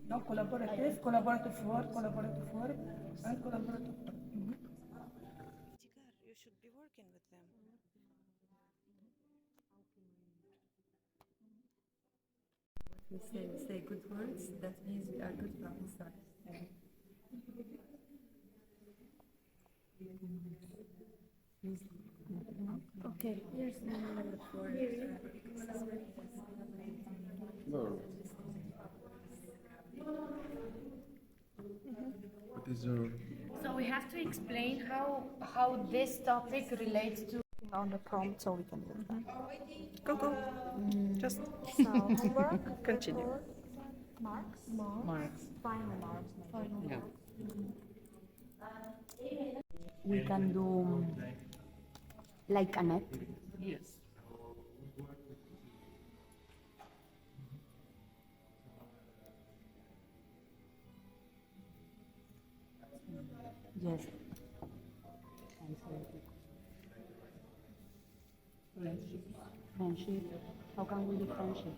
No, collaborative, collaborative work, and collaborative work. You should be working with them. We say good words, that means we are good from inside. Okay, here's the for What is your... So we have to explain how this topic relates to On the prompt, so we can do that. Go. Just so homework. continue. Marks. Marks. Final marks. Yeah. We can do like an app. Yes. Yes. Friendship. How can we do friendship?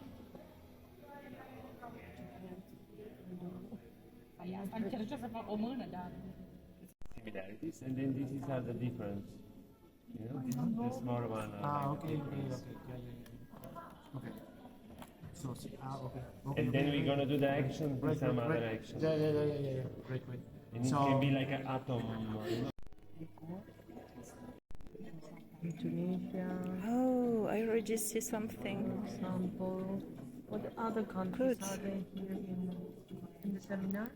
Similarities, and then this is are the difference. You know, the small one. Okay. Okay. So, okay. And then we're gonna do the action with some other action. Yeah. Great. And it can be like an atom. Indonesia, Oh, I already see something. example. What other countries are there here in the seminar?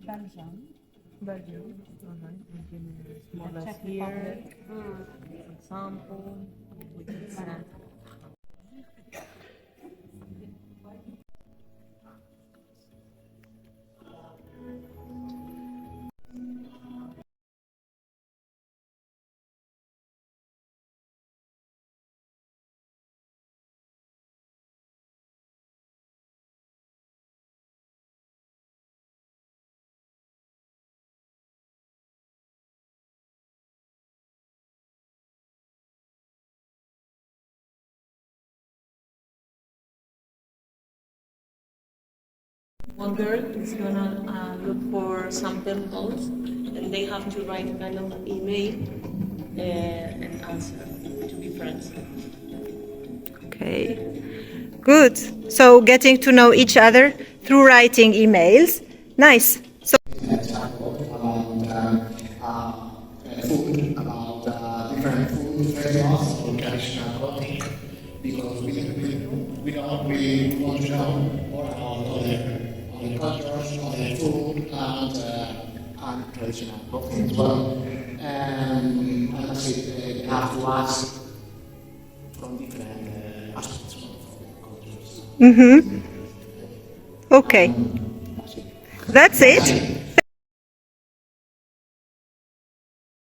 Belgium. Alright. More or less here. Example. We can send. One girl is gonna look for some pimples, and they have to write a kind of email and answer to be friends. Okay. Good. So getting to know each other through writing emails. Nice. So food, about different food festivals or traditional clothing, because we don't really want to know more about other cultures, other food, and traditional clothing as well. And that's it, they have to ask from different aspects of the cultures. okay. That's it.